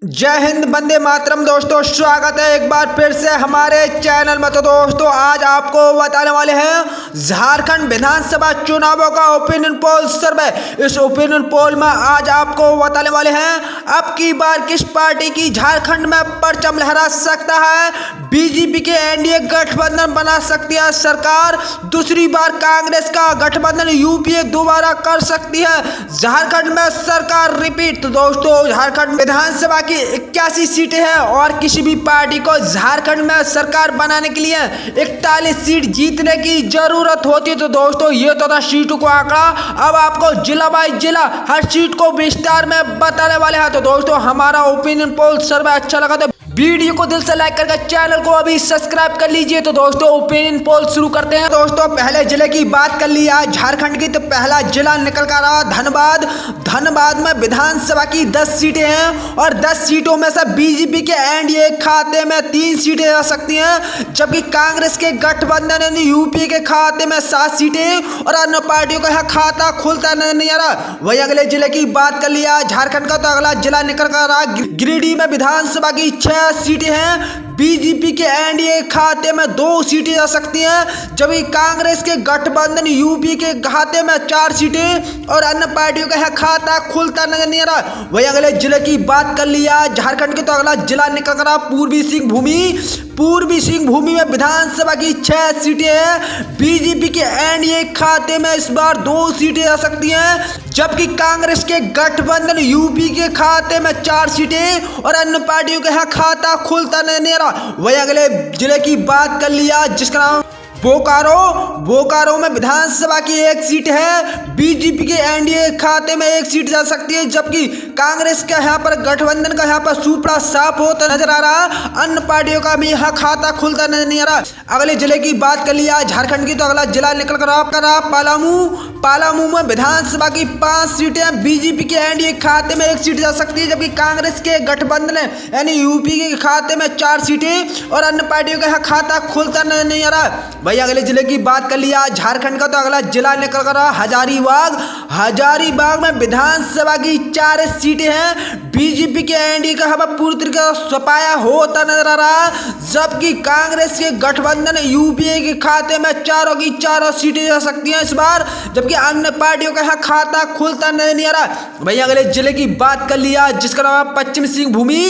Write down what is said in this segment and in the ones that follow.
जय हिंद, वंदे मातरम। दोस्तों स्वागत है एक बार फिर से हमारे चैनल में। तो दोस्तों आज आपको बताने वाले हैं झारखंड विधानसभा चुनावों का ओपिनियन पोल सर्वे। इस ओपिनियन पोल में आज आपको बताने वाले हैं अब की बार किस पार्टी की झारखंड में परचम लहरा सकता है। बीजेपी के एनडीए गठबंधन बना सकती है सरकार, दूसरी बार कांग्रेस का गठबंधन यूपीए दोबारा कर सकती है झारखंड में सरकार रिपीट। तो दोस्तों झारखंड विधानसभा की 81 सीटें हैं और किसी भी पार्टी को झारखंड में सरकार बनाने के लिए 41 सीट जीतने की जरूरत होती है। तो दोस्तों ये तो था सीटों को आंकड़ा, अब आपको जिला बाई जिला हर सीट को विस्तार में बताने वाले हैं। तो दोस्तों हमारा ओपिनियन पोल सर्वे अच्छा लगा तो वीडियो को दिल से लाइक करके चैनल को अभी सब्सक्राइब कर लीजिए। तो दोस्तों ओपिनियन पोल शुरू करते हैं। दोस्तों पहले जिले की बात कर ली आज झारखंड की, तो पहला जिला निकल कर रहा धनबाद। धनबाद में विधानसभा की 10 सीटें हैं और 10 सीटों में से बीजेपी के एनडीए खाते में 3 सीटें आ सकती हैं, जबकि कांग्रेस के गठबंधन यानी यूपी के खाते में 7 सीटें और अन्य पार्टियों का खाता खुलता नहीं आ रहा। वही अगले जिले की बात कर लिया झारखंड का, तो अगला जिला निकल कर रहा गिरिडीह में विधानसभा की 6 सीटें हैं। बीजेपी के एनडीए खाते में 2 सीटें आ सकती हैं, जबकि कांग्रेस के गठबंधन यूपी के खाते में 4 सीटें और अन्य पार्टियों का खाता खुलता नजर नहीं आ रहा। वही अगले जिले की बात कर लिया झारखंड के, तो अगला जिला निकल कर पूर्वी सिंहभूमि। पूर्वी सिंहभूमि में विधानसभा की 6 सीटें हैं। बीजेपी के एनडीए खाते में इस बार 2 सीटें आ सकती हैं, जबकि कांग्रेस के गठबंधन यूपी के खाते में 4 सीटें और अन्य पार्टियों का खाता खुलता नहीं रहा। वही अगले जिले की बात कर लिया जिसका नाम बोकारो। बोकारो में विधानसभा की 1 सीट है। बीजेपी के एनडीए खाते में 1 सीट जा सकती है, जबकि कांग्रेस का यहाँ पर गठबंधन का यहाँ पर सुपड़ा साफ होता नजर आ रहा है। अन्य पार्टियों का भी यहाँ खाता खुलता नहीं आ रहा। अगले जिले की बात कर लिया झारखंड की, तो अगला जिला निकल कर रहा पलामू। पलामू में विधानसभा की 5 सीटें। बीजेपी के एनडीए खाते में 1 सीट जा सकती है, जबकि कांग्रेस के गठबंधन यानी यूपी के खाते में 4 सीटें और अन्य पार्टियों का यहाँ खाता खुलता नहीं आ रहा। भाई अगले जिले की बात कर लिया झारखंड का, तो अगला जिला निकल कर रहा हजारीबाग। हजारीबाग में विधानसभा की 4 सीटें हैं। बीजेपी के एनडीए का हवा पूरी तरीके से सपाया होता नजर आ रहा, जबकि कांग्रेस के गठबंधन यूपीए के खाते में 4 की 4 सीटें जा सकती हैं इस बार, जबकि अन्य पार्टियों का खाता खुलता नहीं आ रहा। भाई अगले जिले की बात कर लिया जिसका नाम पश्चिम सिंहभूमि।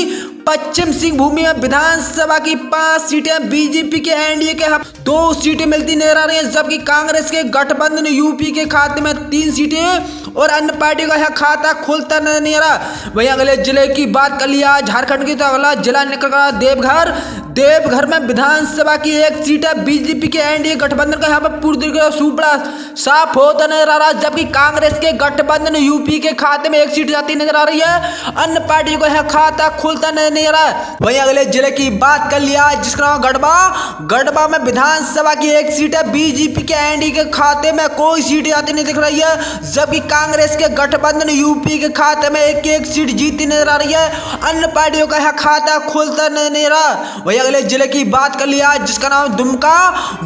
पश्चिम सिंहभूमि में विधानसभा की 5 सीटें। बीजेपी के एनडीए के 2 सीटें मिलती नजर आ रही हैं, जबकि कांग्रेस के गठबंधन यूपी के खाते में 3 सीटें और अन्य पार्टियों का खाता खुलता नहीं आ रहा। वहीं अगले जिले की बात कर लिया झारखंड की, तो अगला जिला निकल रहा देवघर। देवघर में विधानसभा की 1 सीट है। बीजेपी के एनडीए गठबंधन का यहाँ पर पूरी तरीके से सुपड़ा साफ होता नजर आ रहा, जबकि कांग्रेस के गठबंधन यूपी के खाते में 1 सीट जाती नजर आ रही है। अन्य पार्टियों का खाता खुलता नहीं आ रहा। वहीं अगले जिले की बात कर लिया जिसका नाम गढ़वा। गढ़वा में विधानसभा की 1 सीट है। बीजेपी के एनडीए के खाते में कोई सीट आती नहीं दिख रही है, जबकि कांग्रेस के गठबंधन यूपी के खाते में 1 सीट जीती नजर आ रही है। अन्य पार्टियों का खाता खुलता नहीं रहा। वहीं अगले जिले की बात कर लिया जिसका नाम दुमका।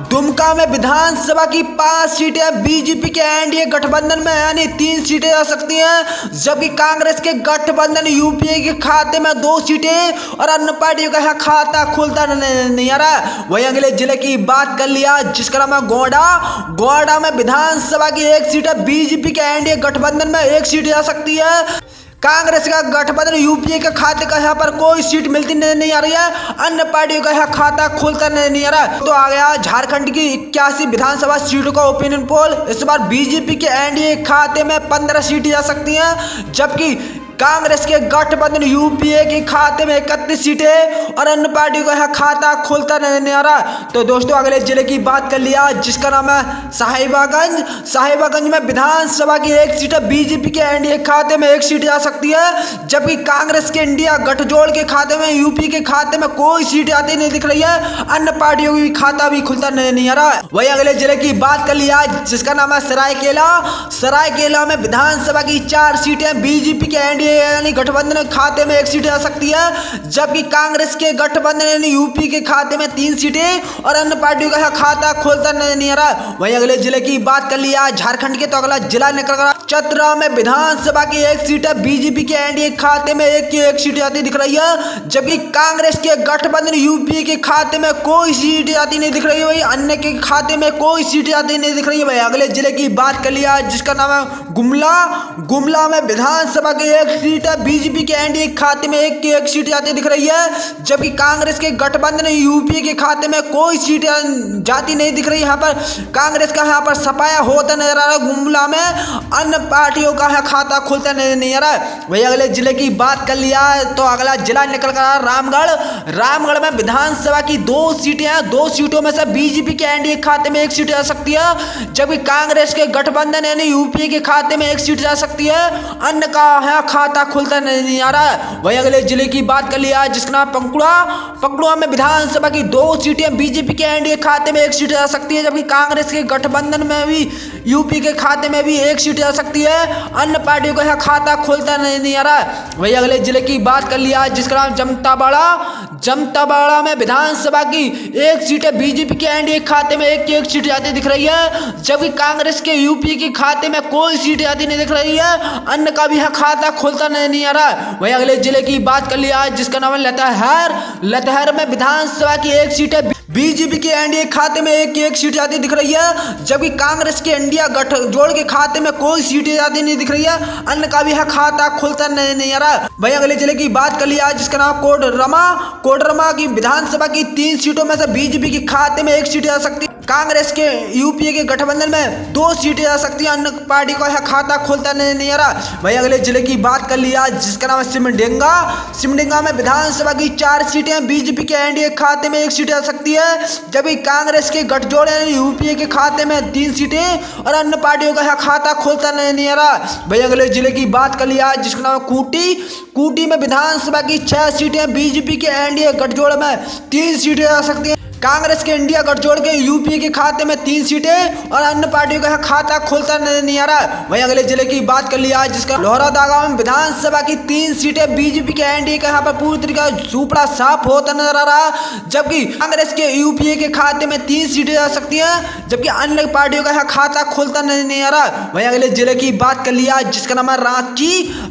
दुमका में विधानसभा की 5 सीटें। बीजेपी के एनडीए गठबंधन में यानी 3 सीटें आ सकती हैं, जबकि कांग्रेस के गठबंधन यूपीए के खाते में 2 सीटें और अन्य पार्टियों का खाता खुलता नहीं आ रहा। वहीं अगले जिले की बात कर लिया जिसका नाम है गोंडा। गोंडा में विधानसभा की 1 सीट है। बीजेपी के एनडीए गठबंधन में 1 सीट जा सकती है। कांग्रेस का गठबंधन यूपीए के खाते का यहाँ पर कोई सीट मिलती नहीं आ रही है। अन्य पार्टियों का यहाँ खाता खुलता नहीं आ रहा। तो आ गया झारखंड की 81 विधानसभा सीटों का ओपिनियन पोल। इस बार बीजेपी के एनडीए खाते में 15 सीटें जा सकती हैं, जबकि कांग्रेस के गठबंधन यूपीए के खाते में 31 सीटें और अन्य पार्टियों का खाता खुलता नहीं आ रहा। तो दोस्तों अगले जिले की बात कर लिया जिसका नाम है साहिबागंज। साहिबागंज में विधानसभा की 1 सीट है। बीजेपी के एनडीए खाते में 1 सीट जा सकती है, जबकि कांग्रेस के इंडिया गठजोड़ के खाते में यूपी के खाते में कोई सीट आती नहीं दिख रही है। अन्य पार्टियों की खाता भी खुलता नहीं आ रहा। वही अगले जिले की बात कर लिया जिसका नाम है सरायकेला। सरायकेला में विधानसभा की 4 सीटें। बीजेपी के एनडीए एनडीए यानी गठबंधन के खाते में 1 सीट आ सकती है, जबकि कांग्रेस के गठबंधन यानी यूपी के खाते में 3 सीटें और अन्य पार्टियों का खाता खोलता नहीं आ रहा। वहीं अगले जिले की बात कर लिया झारखंड के, तो अगला जिला निकल कर चतरा में विधानसभा की 1 सीट है। बीजेपी के एनडीए खाते में 1 की 1 सीट आती दिख रही है, जबकि कांग्रेस के गठबंधन यूपी के खाते में कोई सीट आती नहीं दिख रही है। वही अन्य के खाते में कोई सीट आती नहीं दिख रही है। भाई अगले जिले की बात कर लिया जिसका नाम है गुमला में विधानसभा की 1 सीट है। बीजेपी के एनडीए खाते में 1 की 1 सीट आती दिख रही है, जबकि कांग्रेस के गठबंधन यूपी के खाते में कोई सीट जाती नहीं दिख रही। यहाँ पर कांग्रेस का यहाँ पर सफाया होता नजर आ रहा है। गुमला में अन्य पार्टियों का खाता खुलता नहीं आ रहा है। वही अगले जिले की बात कर लिया तो अगला जिला निकल कर रामगढ़ में विधानसभा की 2 सीटें हैं। 2 सीटों में से बीजेपी के एनडीए खाते में 1 सीट आ सकती है, जबकि कांग्रेस के गठबंधन यानी यूपी के खाते में 1 सीट जा सकती है। अन्य का यहाँ खाता खुलता नहीं आ रहा है। वही अगले जिले की बात कर लिया जिसका नाम पंकुड़ा में विधानसभा की 2 सीटें बीजेपी के एनडीए खाते में 1 सीट जा सकती है, जबकि कांग्रेस के गठबंधन में भी यूपी के खाते में भी 1 सीट जा सकती है। अन्य पार्टियों का यहाँ खाता खुलता नहीं आ रहा है। वही अगले जिले की बात कर लिया जिसका नाम जमताबाड़ा में विधानसभा की 1 सीट है। बीजेपी के एनडीए खाते में 1 की 1 सीट आती दिख रही है, जबकि कांग्रेस के यूपी के खाते में कोई सीट आती नहीं दिख रही है। अन्य का भी यहाँ खाता खुलता नहीं आ रहा है। वही अगले जिले की बात कर लिया जिसका नाम है लतहर में विधानसभा की 1 सीट है। बीजेपी के एनडीए खाते में 1 की 1 सीट आती दिख रही है, जबकि कांग्रेस के इंडिया गठजोड़ के खाते में कोई सीट आती नहीं दिख रही है। अन्य का भी यहाँ खाता खुलता नहीं आ रहा है। वही अगले जिले की बात कर लिया जिसका नाम कोडरमा की विधानसभा की 3 सीटों में से बीजेपी के खाते में 1 सीट आ सकती है। कांग्रेस के यूपीए के गठबंधन में 2 सीटें आ सकती हैं। अन्य पार्टी का यहाँ खाता खुलता नहीं आ रहा। वही अगले जिले की बात कर लिया जिसका नाम है सिमडेगा में विधानसभा की 4 सीटें बीजेपी के एनडीए खाते में 1 सीट आ सकती है, जबकि कांग्रेस के गठजोड़ यूपीए के खाते में 3 सीटें और अन्य पार्टियों का यहाँ खाता खुलता नहीं आ रहा। वही अगले जिले की बात कर लिया जिसका नाम कूटी में विधानसभा की 6 सीटें बीजेपी के एनडीए गठजोड़ में 3 सीटें आ सकती हैं। कांग्रेस के इंडिया गठजोड़ के यूपी के खाते में 3 सीटें और अन्य पार्टियों का खाता खुलता नहीं आ रहा। वहीं अगले जिले की बात कर लिया जिसका लोहरदगा में विधानसभा की 3 सीटें बीजेपी के एनडीए का यहाँ पर पूरी तरीके से सुपड़ा साफ होता नजर आ रहा, जबकि कांग्रेस के यूपीए के खाते में 3 सीटें आ सकती हैं, जबकि अन्य पार्टियों का यहाँ खाता खुलता नहीं आ रहा। वहीं अगले जिले की बात कर लिया जिसका नाम है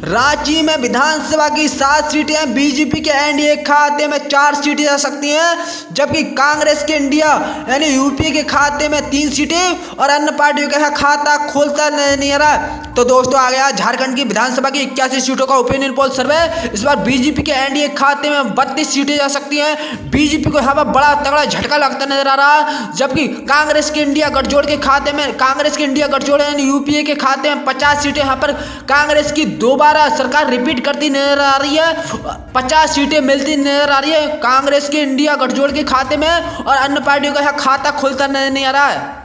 रांची में विधानसभा की 7 सीटें बीजेपी के एनडीए खाते में 4 सीटें आ सकती हैं, जबकि कांग्रेस के इंडिया यानी यूपी के खाते में 3 सीटें और अन्य पार्टियों का खाता खोलता नहीं आ रहा। तो दोस्तों आ गया झारखंड की विधानसभा की 81 सीटों का ओपिनियन पोल सर्वे। इस बार बीजेपी के एनडीए खाते में 32 सीटें जा सकती हैं। बीजेपी को यहाँ पर बड़ा तगड़ा झटका लगता नजर आ रहा, जबकि कांग्रेस के इंडिया गठजोड़ के खाते में यानी यूपीए के खाते में 50 सीटें यहाँ पर कांग्रेस की दोबारा सरकार रिपीट करती नजर आ रही है। 50 सीटें मिलती नजर आ रही है कांग्रेस के इंडिया गठजोड़ के खाते में और अन्य पार्टियों का यहाँ खाता खुलता नहीं आ रहा है।